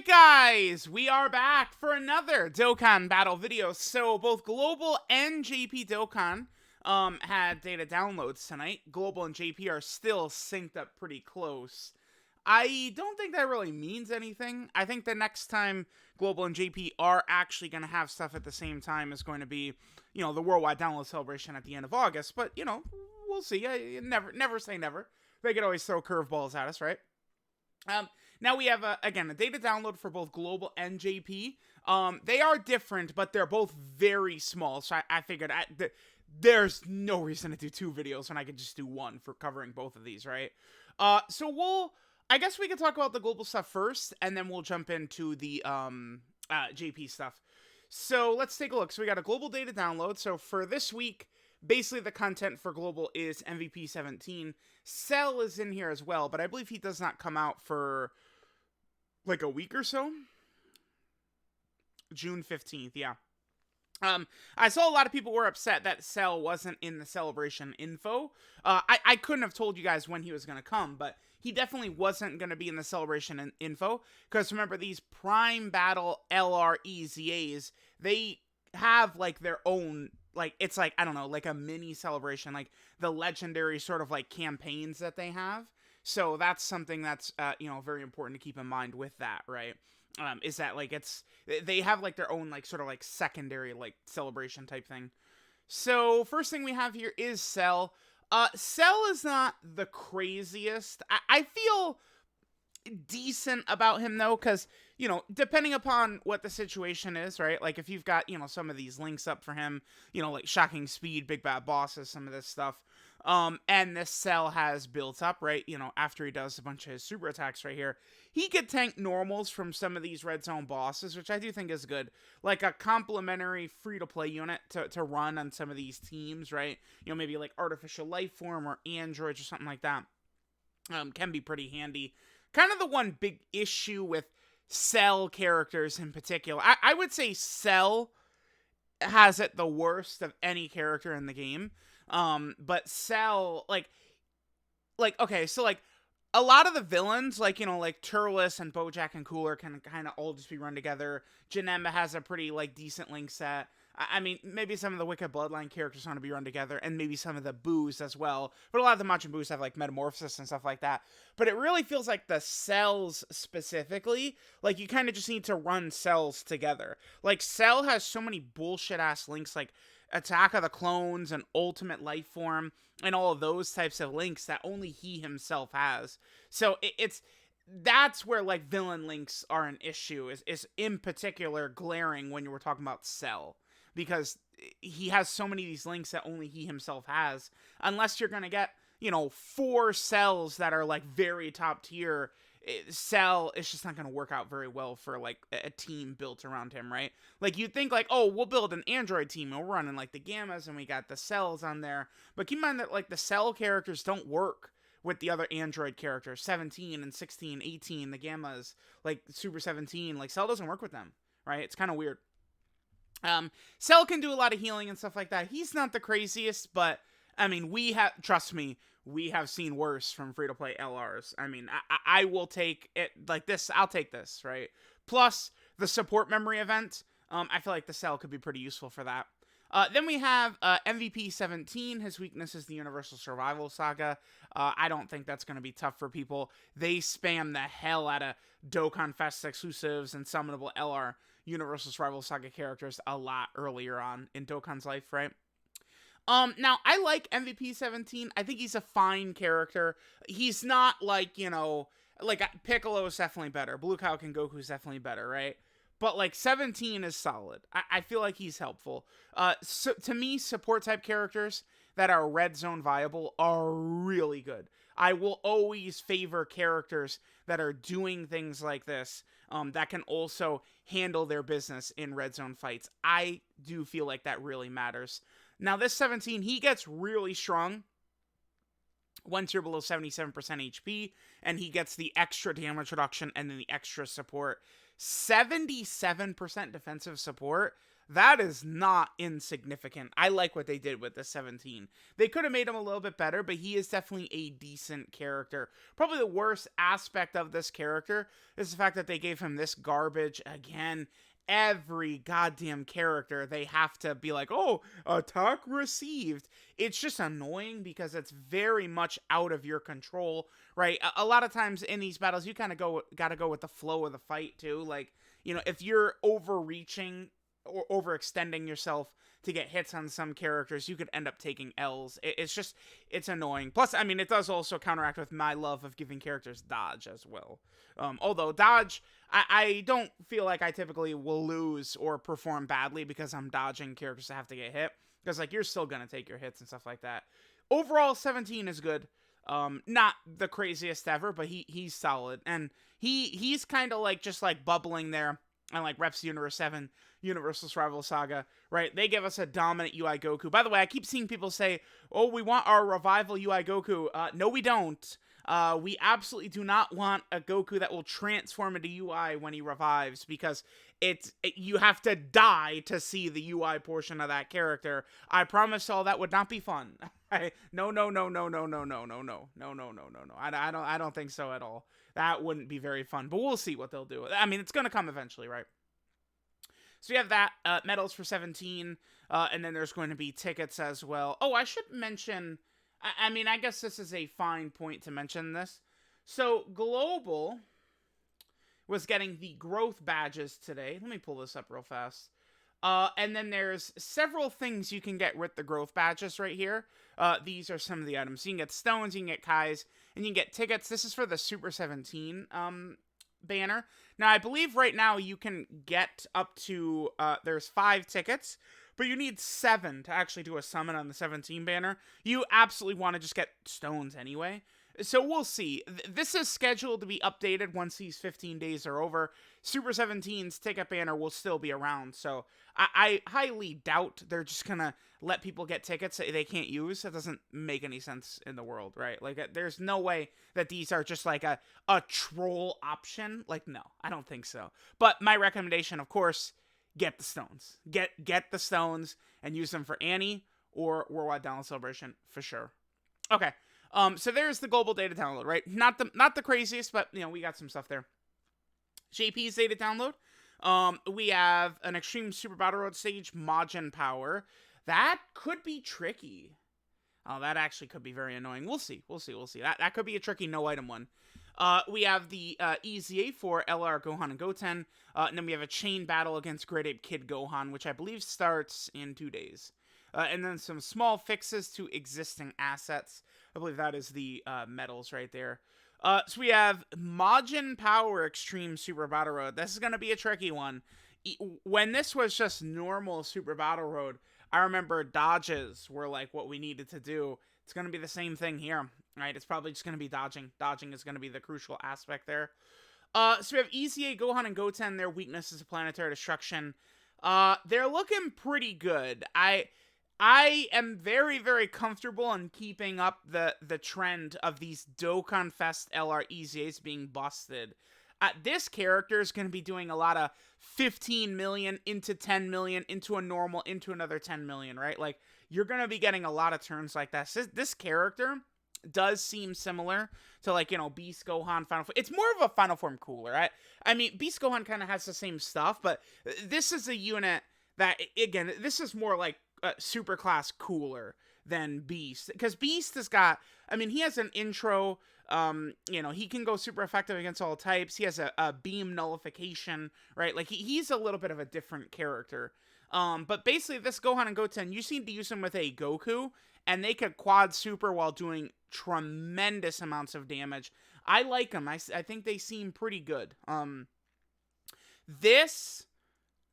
Alright guys, we are back for another Dokkan battle video. So both Global and JP Dokkan had data downloads tonight. Global and JP are still synced up pretty close. I don't think that really means anything. I think the next time Global and JP are actually going to have stuff at the same time is going to be, you know, the Worldwide Download Celebration at the end of August. But, you know, we'll see. Never say never. They could always throw curveballs at us, right? Now we have, again, a data download for both Global and JP. They are different, but they're both very small, so I figured there's no reason to do two videos when I could just do one for covering both of these, right? I guess we could talk about the Global stuff first, and then we'll jump into the JP stuff. So let's take a look. So we got a Global data download. So for this week, basically the content for Global is MVP 17. Cell is in here as well, but I believe he does not come out for like a week or so. June 15th, yeah. I saw a lot of people were upset that Cell wasn't in the celebration info. I couldn't have told you guys when he was going to come, but he definitely wasn't going to be in the celebration info. Because remember, these Prime Battle LR EZAs, they have like their own, like, it's like, I don't know, like a mini celebration, like the legendary sort of like campaigns that they have. So that's something that's, you know, very important to keep in mind with that, right? Is that like they have like their own like sort of like secondary like celebration type thing. So first thing we have here is Cell. Cell is not the craziest. I feel decent about him though, because, you know, depending upon what the situation is, right? Like if you've got, you know, some of these links up for him, you know, like Shocking Speed, Big Bad Bosses, some of this stuff. And this Cell has built up, right? You know, after he does a bunch of his super attacks right here, he could tank normals from some of these red zone bosses, which I do think is good. Like a complimentary free-to-play unit to run on some of these teams, right? You know, maybe like Artificial Life Form or Androids or something like that. Can be pretty handy. Kind of the one big issue with Cell characters in particular. I would say Cell has it the worst of any character in the game. But Cell, like, okay, so, like, a lot of the villains, like, you know, like, Turles and Bojack and Cooler can kind of all just be run together. Janemba has a pretty, like, decent link set. I mean, maybe some of the Wicked Bloodline characters want to be run together, and maybe some of the Boos as well. But a lot of the Majin Boos have, like, Metamorphosis and stuff like that. But it really feels like the Cells specifically, like, you kind of just need to run Cells together. Like, Cell has so many bullshit-ass links, like, Attack of the Clones and Ultimate Life Form and all of those types of links that only he himself has. So that's where like villain links are an issue, is in particular glaring when you were talking about Cell, because he has so many of these links that only he himself has. Unless you're gonna get, you know, 4 Cells that are like very top tier, Cell is just not going to work out very well for like a team built around him, right? Like you'd think like, oh, we'll build an Android team and we're running like the Gammas and we got the Cells on there. But keep in mind that like the Cell characters don't work with the other Android characters, 17 and 16, 18, the Gammas, like Super 17, like Cell doesn't work with them, right? It's kind of weird. Cell can do a lot of healing and stuff like that. He's not the craziest, but I mean, trust me, we have seen worse from free-to-play LRs. I mean, I will take it like this. I'll take this, right? Plus, the support memory event. I feel like the Cell could be pretty useful for that. Then we have MVP 17. His weakness is the Universal Survival Saga. I don't think that's going to be tough for people. They spam the hell out of Dokkan Fest exclusives and summonable LR Universal Survival Saga characters a lot earlier on in Dokkan's life, right? Now, I like MVP 17. I think he's a fine character. He's not like, you know, like Piccolo is definitely better. Blue Kaioken and Goku is definitely better, right? But like 17 is solid. I feel like he's helpful. So to me, support type characters that are red zone viable are really good. I will always favor characters that are doing things like this, that can also handle their business in red zone fights. I do feel like that really matters. Now, this 17, he gets really strong once you're below 77% HP, and he gets the extra damage reduction and then the extra support. 77% defensive support, that is not insignificant. I like what they did with the 17. They could have made him a little bit better, but he is definitely a decent character. Probably the worst aspect of this character is the fact that they gave him this garbage again. Every goddamn character, they have to be like, oh, attack received. It's just annoying because it's very much out of your control, right? A lot of times in these battles, you kind of gotta go with the flow of the fight too. Like, if you're overreaching or overextending yourself to get hits on some characters, you could end up taking L's. It's annoying. Plus, I mean, it does also counteract with my love of giving characters dodge as well. Although dodge, I don't feel like I typically will lose or perform badly because I'm dodging characters that have to get hit. Because, like, you're still going to take your hits and stuff like that. Overall, 17 is good. Not the craziest ever, but he's solid. And he's kind of like just like bubbling there. And like Reps Universe 7, Universal's Rival Saga, right? They give us a dominant UI Goku. By the way, I keep seeing people say, oh, we want our revival UI Goku. No, we don't. We absolutely do not want a Goku that will transform into UI when he revives, because you have to die to see the UI portion of that character. I promise all that would not be fun. No. I don't think so at all. That wouldn't be very fun, but we'll see what they'll do. I mean, it's going to come eventually, right? So you have that, medals for 17, and then there's going to be tickets as well. Oh, I should mention, I mean, I guess this is a fine point to mention this. So Global was getting the growth badges today. Let me pull this up real fast. And then there's several things you can get with the growth badges right here. These are some of the items. You can get stones, you can get Kais, and you can get tickets. This is for the Super 17 banner. Now, I believe right now you can get up to, there's 5 tickets, but you need 7 to actually do a summon on the 17 banner. You absolutely want to just get stones anyway. So we'll see. This is scheduled to be updated once these 15 days are over. Super 17's ticket banner will still be around, so I highly doubt they're just gonna let people get tickets that they can't use. That doesn't make any sense in the world, right? Like, there's no way that these are just like a troll option. Like, no, I don't think so. But my recommendation, of course, get the stones. Get the stones and use them for Annie or Worldwide Download Celebration for sure. Okay. So there's the global data download, right? Not the craziest, but we got some stuff there. JP's data download. We have an Extreme Super Battle Road stage, Majin Power. That could be tricky. Oh, that actually could be very annoying. We'll see. That could be a tricky no item one. We have the EZA for LR Gohan and Goten. And then we have a chain battle against Great Ape Kid Gohan, which I believe starts in 2 days. And then some small fixes to existing assets. I believe that is the medals right there. So we have Majin Power Extreme Super Battle Road. This is going to be a tricky one. When this was just normal Super Battle Road, I remember dodges were like what we needed to do. It's going to be the same thing here, right? It's probably just going to be dodging. Dodging is going to be the crucial aspect there. So we have EZA, Gohan, and Goten. Their weakness is planetary destruction. They're looking pretty good. I am very, very comfortable in keeping up the trend of these Dokkan Fest LR EZAs being busted. This character is going to be doing a lot of 15 million into 10 million into a normal into another 10 million, right? Like, you're going to be getting a lot of turns like that. This character does seem similar to, like, Beast Gohan, Final Form. It's more of a Final Form cooler, right? I mean, Beast Gohan kind of has the same stuff, but this is a unit that, again, this is more like super class cooler than Beast, because Beast has got, I mean, he has an intro, he can go super effective against all types. He has a beam nullification, right? Like, he's a little bit of a different character. But basically this Gohan and Goten, you need to use him with a Goku, and they could quad super while doing tremendous amounts of damage. I like them. I think they seem pretty good. This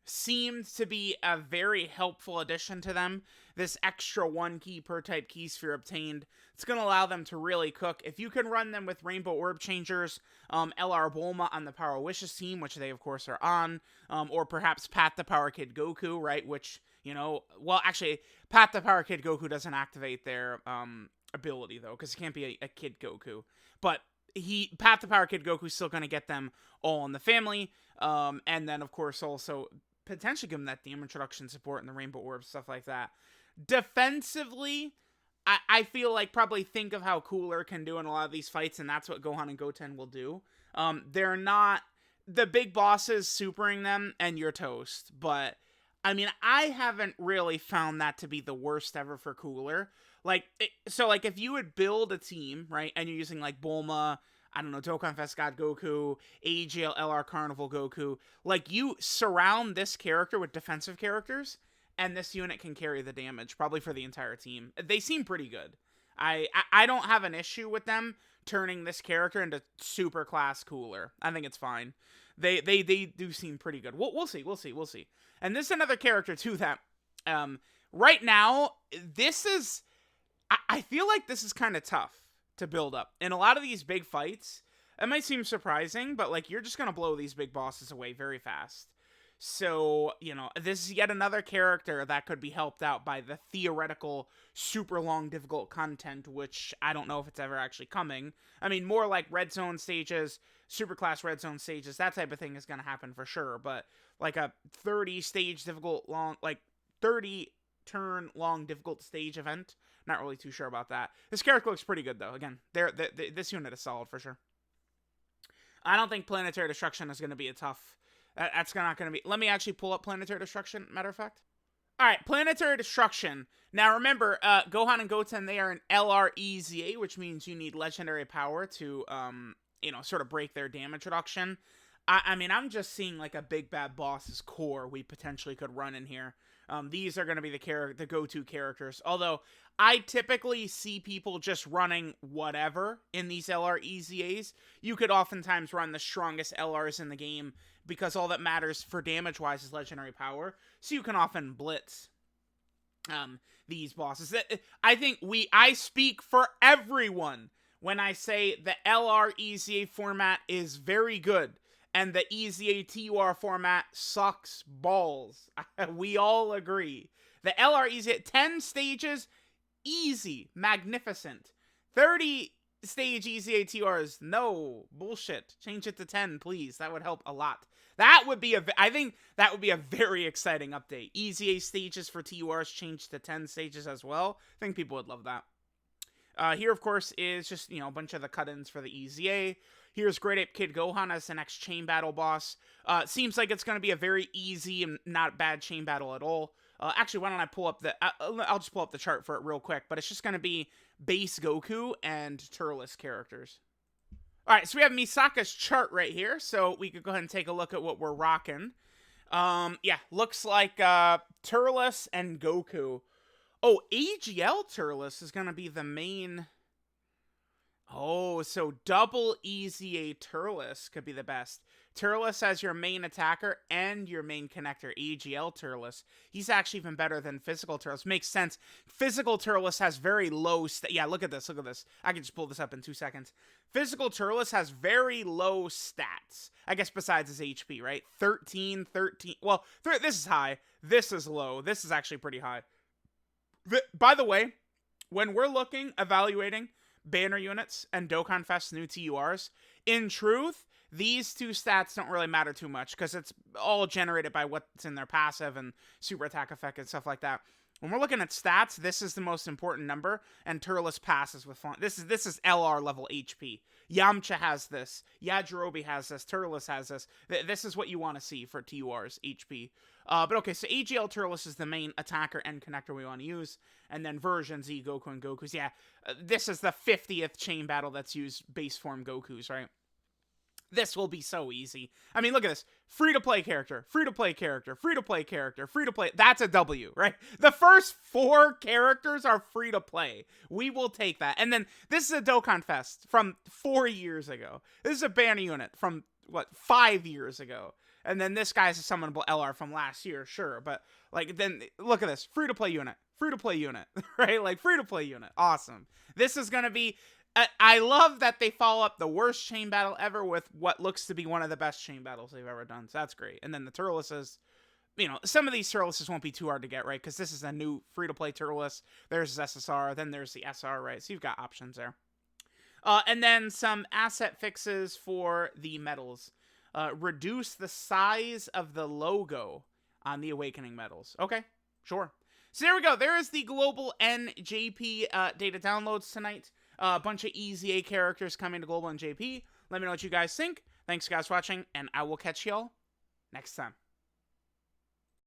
seemed to be a very helpful addition to them. This extra 1 key per type key sphere obtained. It's going to allow them to really cook. If you can run them with Rainbow Orb Changers, LR Bulma on the Power Wishes team, which they of course are on, or perhaps Pat the Power Kid Goku, right? Which, well, actually, Pat the Power Kid Goku doesn't activate their ability though, because it can't be a Kid Goku. But Pat the Power Kid Goku's still going to get them all in the family. And then of course also potentially give him that damage reduction support and the Rainbow Orb, stuff like that. Defensively, I feel like probably think of how Cooler can do in a lot of these fights, and that's what Gohan and Goten will do. They're not the big bosses supering them, and you're toast. But, I mean, I haven't really found that to be the worst ever for Cooler. Like, so, like, if you would build a team, right, and you're using, like, Bulma, I don't know, Dokkan Fest God Goku, AGL LR Carnival Goku, like, you surround this character with defensive characters, and this unit can carry the damage, probably for the entire team. They seem pretty good. I don't have an issue with them turning this character into super class Cooler. I think it's fine. They do seem pretty good. We'll see. And this is another character, too, that, right now, this is... I feel like this is kind of tough to build up. In a lot of these big fights, it might seem surprising, but, like, you're just going to blow these big bosses away very fast. So, you know, this is yet another character that could be helped out by the theoretical, super long, difficult content, which I don't know if it's ever actually coming. I mean, more like Red Zone stages, Superclass Red Zone stages, that type of thing is going to happen for sure. But, like, a 30-stage difficult, long, like, 30-turn long difficult stage event, not really too sure about that. This character looks pretty good, though. Again, this unit is solid for sure. I don't think Planetary Destruction is going to be a tough... That's not going to be... Let me actually pull up Planetary Destruction, matter of fact. Alright, Planetary Destruction. Now, remember, Gohan and Goten, they are an LR EZA, which means you need Legendary Power to, you know, sort of break their damage reduction. I mean, I'm just seeing, like, a big bad boss's core we potentially could run in here. These are going to be the go-to characters. Although, I typically see people just running whatever in these LR EZAs. You could oftentimes run the strongest LRs in the game because all that matters for damage-wise is Legendary Power. So you can often blitz these bosses. I think I speak for everyone when I say the LR EZA format is very good. And the EZA TUR format sucks balls. We all agree. The LR EZA, 10 stages, easy, magnificent. 30-stage EZA TURs, no, bullshit. Change it to 10, please. That would help a lot. That would be I think that would be a very exciting update. EZA stages for TURs changed to 10 stages as well. I think people would love that. Here, of course, is just, you know, a bunch of the cut-ins for the EZA. Here's Great Ape Kid Gohan as the next chain battle boss. Seems like it's going to be a very easy and not bad chain battle at all. Actually, why don't I pull up I'll just pull up the chart for it real quick, but it's just going to be base Goku and Turles characters. Alright, so we have Misaka's chart right here, so we could go ahead and take a look at what we're rocking. Yeah, looks like Turles and Goku. Oh, AGL Turles is going to be the main... Oh, so double EZA Turles could be the best. Turles as your main attacker and your main connector, AGL Turles. He's actually even better than physical Turles. Makes sense. Physical Turles has very low... Yeah, look at this. I can just pull this up in 2 seconds. Physical Turles has very low stats. I guess besides his HP, right? 13. Well, this is high. This is low. This is actually pretty high. By the way, when we're evaluating banner units and Dokkan Fest new TURs, in truth, these two stats don't really matter too much because it's all generated by what's in their passive and super attack effect and stuff like that. When we're looking at stats, this is the most important number, and Turles passes with fun. This is LR level HP. Yamcha has this. Yajirobe has this. Turles has this. This is what you want to see for TUR's HP. But okay, so AGL Turles is the main attacker and connector we want to use. And then version Z, Goku and Goku's. Yeah, this is the 50th chain battle that's used base form Goku's, right? This will be so easy. I mean, look at this. Free-to-play character, free-to-play character, free-to-play character, free-to-play. That's a W, right? The first 4 characters are free-to-play. We will take that. And then this is a Dokkan Fest from 4 years ago. This is a banner unit from, 5 years ago. And then this guy's a summonable LR from last year, sure. But, like, then, look at this. Free-to-play unit. Free-to-play unit, right? Like, free-to-play unit. Awesome. This is going to be... I love that they follow up the worst chain battle ever with what looks to be one of the best chain battles they've ever done. So that's great. And then the Turleses, you know, some of these Turleses won't be too hard to get, right? Because this is a new free-to-play Turles. There's his SSR. Then there's the SR, right? So you've got options there. And then some asset fixes for the medals. Reduce the size of the logo on the Awakening medals. Okay, sure. So there we go. There is the global NJP data downloads tonight. A bunch of EZA characters coming to global NJP. Let me know what you guys think. Thanks, guys, for watching, and I will catch y'all next time.